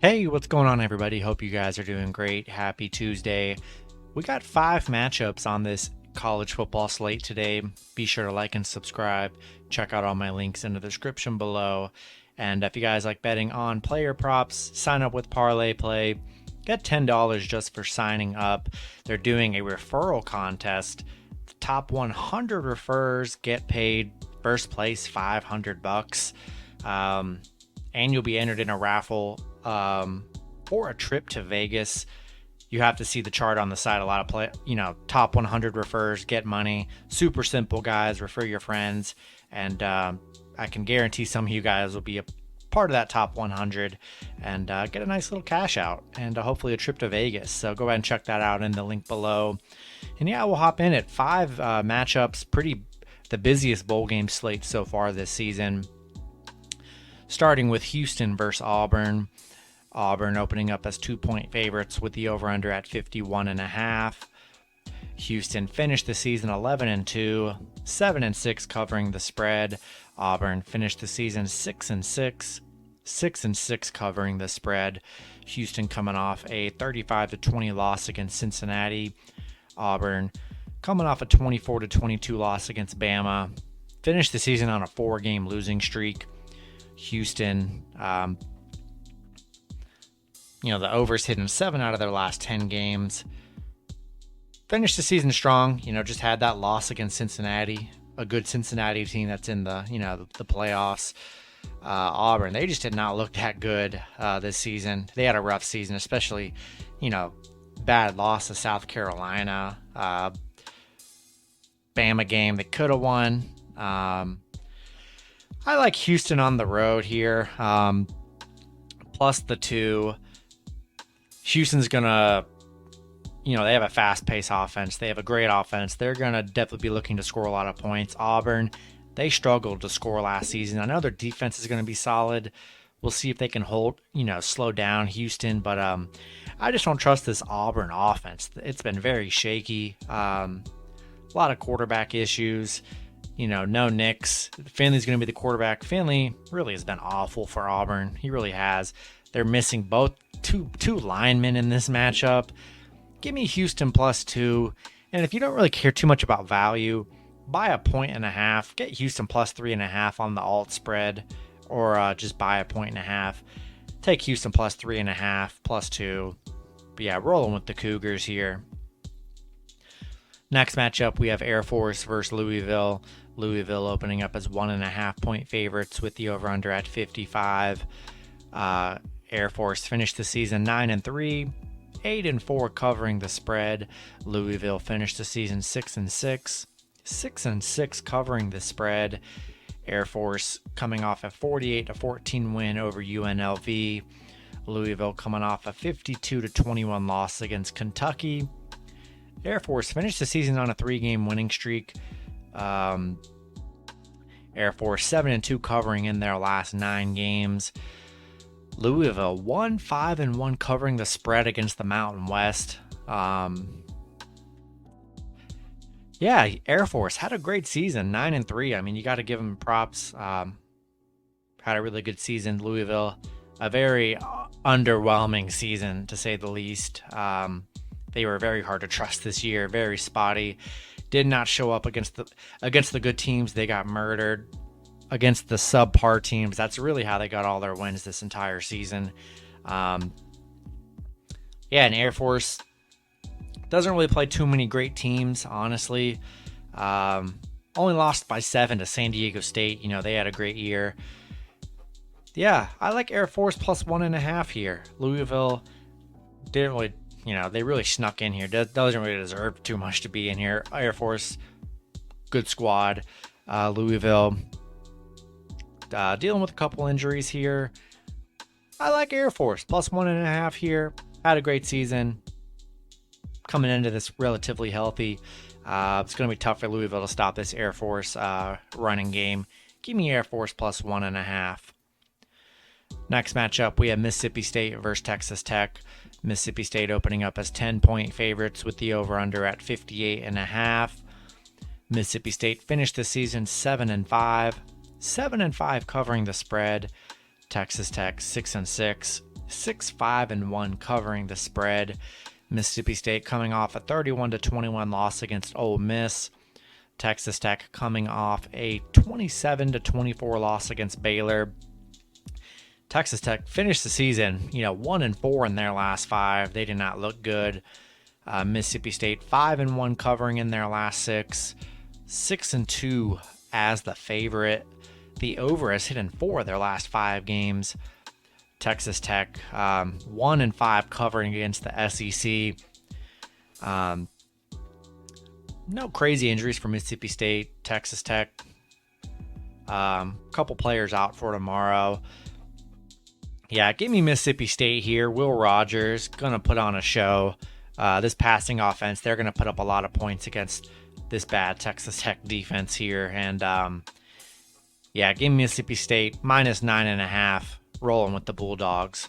Hey, what's going on, everybody? Hope you guys are doing great. Happy Tuesday. We got 5 matchups on this college football slate today. Be sure to like and subscribe. Check out all my links in the description below. And if you guys like betting on player props, sign up with ParlayPlay. Get $10 just for signing up. They're doing a referral contest. The top 100 refers get paid first place $500. And you'll be entered in a raffle for a trip to Vegas. You have to see the chart on the side. A lot of top 100 refers get money. Super simple, guys. Refer your friends, and I can guarantee some of you guys will be a part of that top 100 and get a nice little cash out and hopefully a trip to Vegas. So go ahead and check that out in the link below. And yeah, we'll hop in at 5 matchups. The busiest bowl game slate so far this season. Starting with Houston versus Auburn. Auburn opening up as 2-point favorites with the over-under at 51.5. Houston finished the season 11-2, 7-6 covering the spread. Auburn finished the season 6-6, 6-6 covering the spread. Houston coming off a 35-20 loss against Cincinnati. Auburn coming off a 24-22 loss against Bama. Finished the season on a 4-game losing streak. Houston, the overs hitting 7 out of their last 10 games. Finished the season strong, just had that loss against Cincinnati, a good Cincinnati team that's in the playoffs. Auburn, they just did not look that good this season. They had a rough season, especially, bad loss to South Carolina. Bama game they could have won. I like Houston on the road here, plus the 2. Houston's going to, they have a fast-paced offense. They have a great offense. They're going to definitely be looking to score a lot of points. Auburn, they struggled to score last season. I know their defense is going to be solid. We'll see if they can slow down Houston. But I just don't trust this Auburn offense. It's been very shaky. A lot of quarterback issues. No Nix. Finley's going to be the quarterback. Finley really has been awful for Auburn. He really has. They're missing both two linemen in this matchup. Give me Houston plus 2. And if you don't really care too much about value, buy a 1.5. Get Houston plus 3.5 on the alt spread, or just buy a 1.5. Take Houston plus 3.5, plus 2. But yeah, rolling with the Cougars here. Next matchup, we have Air Force versus Louisville. Louisville opening up as 1.5-point favorites with the over-under at 55. Air Force finished the season 9-3, 8-4 covering the spread. Louisville finished the season 6-6, 6-6 covering the spread. Air Force coming off a 48-14 win over UNLV. Louisville coming off a 52-21 loss against Kentucky. Air Force finished the season on a 3-game winning streak. Air Force 7-2 covering in their last 9 games. Louisville 1-5-1 covering the spread against the Mountain West. Air Force had a great season, 9-3. I mean, you got to give them props. Had a really good season. Louisville, a very underwhelming season to say the least. They were very hard to trust this year, very spotty. Did not show up against the good teams. They got murdered. Against the subpar teams, that's really how they got all their wins this entire season. And Air Force doesn't really play too many great teams, honestly. Only lost by 7 to San Diego State. They had a great year. Yeah, I like Air Force plus 1.5 here. Louisville didn't really, they really snuck in here. Doesn't really deserve too much to be in here. Air Force, good squad. Louisville, dealing with a couple injuries here. I like Air Force plus 1.5 here. Had a great season. Coming into this relatively healthy. It's going to be tough for Louisville to stop this Air Force running game. Give me Air Force plus 1.5. Next matchup, we have Mississippi State versus Texas Tech. Mississippi State opening up as 10-point favorites with the over-under at 58.5. Mississippi State finished the season 7-5, 7-5 covering the spread. Texas Tech 6-6, 6-5-1 covering the spread. Mississippi State coming off a 31-21 loss against Ole Miss. Texas Tech coming off a 27-24 loss against Baylor. Texas Tech finished the season, 1-4 in their last 5. They did not look good. Mississippi State 5-1 covering in their last 6. 6-2 as the favorite. The over has hit in 4 of their last 5 games. Texas Tech 1-5 covering against the SEC. No crazy injuries for Mississippi State. Texas Tech, couple players out for tomorrow. Yeah, give me Mississippi State here. Will Rogers gonna put on a show. This passing offense, they're gonna put up a lot of points against this bad Texas Tech defense here. And yeah, give me Mississippi State -9.5, rolling with the Bulldogs.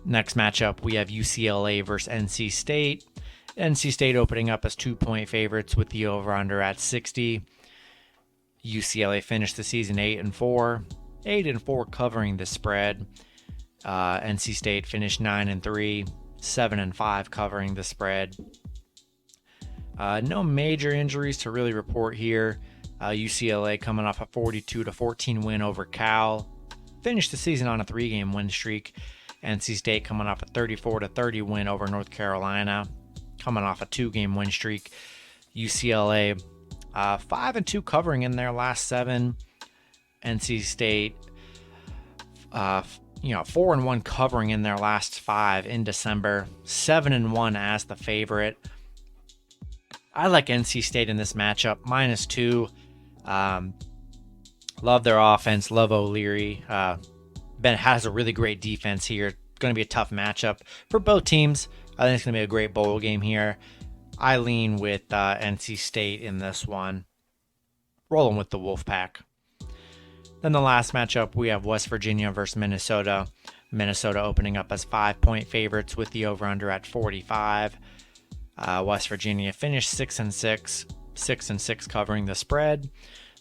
Next matchup, we have UCLA versus NC State. NC State opening up as 2-point favorites with the over-under at 60. UCLA finished the season 8-4. 8-4 covering the spread. NC State finished 9-3. 7-5 covering the spread. No major injuries to really report here. UCLA coming off a 42-14 win over Cal. Finished the season on a 3-game win streak. NC State coming off a 34-30 win over North Carolina. Coming off a 2-game win streak. UCLA 5-2 covering in their last 7. NC State 4-1 covering in their last 5 in December. 7-1 as the favorite. I like NC State in this matchup -2. Love their offense. Love O'Leary. Ben has a really great defense here. Going to be a tough matchup for both teams. I think it's going to be a great bowl game here. I lean with NC State in this one. Rolling with the Wolfpack. Then the last matchup, we have West Virginia versus Minnesota. Minnesota opening up as 5-point favorites with the over-under at 45. West Virginia finished 6-6. 6-6 covering the spread.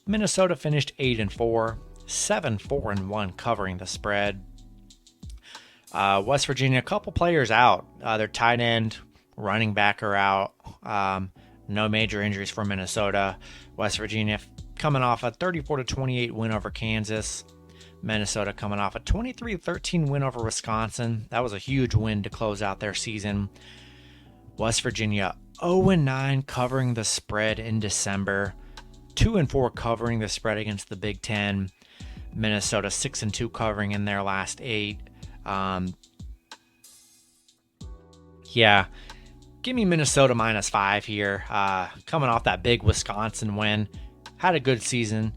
Minnesota finished 8-4. 7-4-1 covering the spread. West Virginia, a couple players out. Their tight end, running back are out. No major injuries for Minnesota. West Virginia coming off a 34-28 win over Kansas. Minnesota coming off a 23-13 win over Wisconsin. That was a huge win to close out their season. West Virginia 0-9 covering the spread in December. 2-4 covering the spread against the Big Ten. Minnesota 6-2 covering in their last 8. Yeah, give me Minnesota -5 here. Coming off that big Wisconsin win. Had a good season.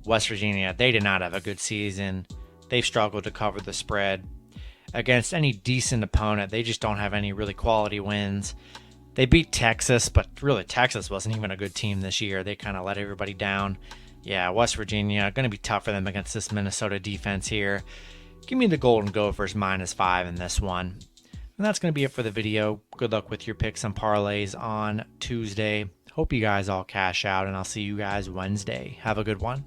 West Virginia, they did not have a good season. They've struggled to cover the spread. Against any decent opponent, they just don't have any really quality wins. They beat Texas, but really Texas wasn't even a good team this year. They kind of let everybody down. Yeah, West Virginia, going to be tough for them against this Minnesota defense here. Give me the Golden Gophers -5 in this one. And that's going to be it for the video. Good luck with your picks and parlays on Tuesday. Hope you guys all cash out, and I'll see you guys Wednesday. Have a good one.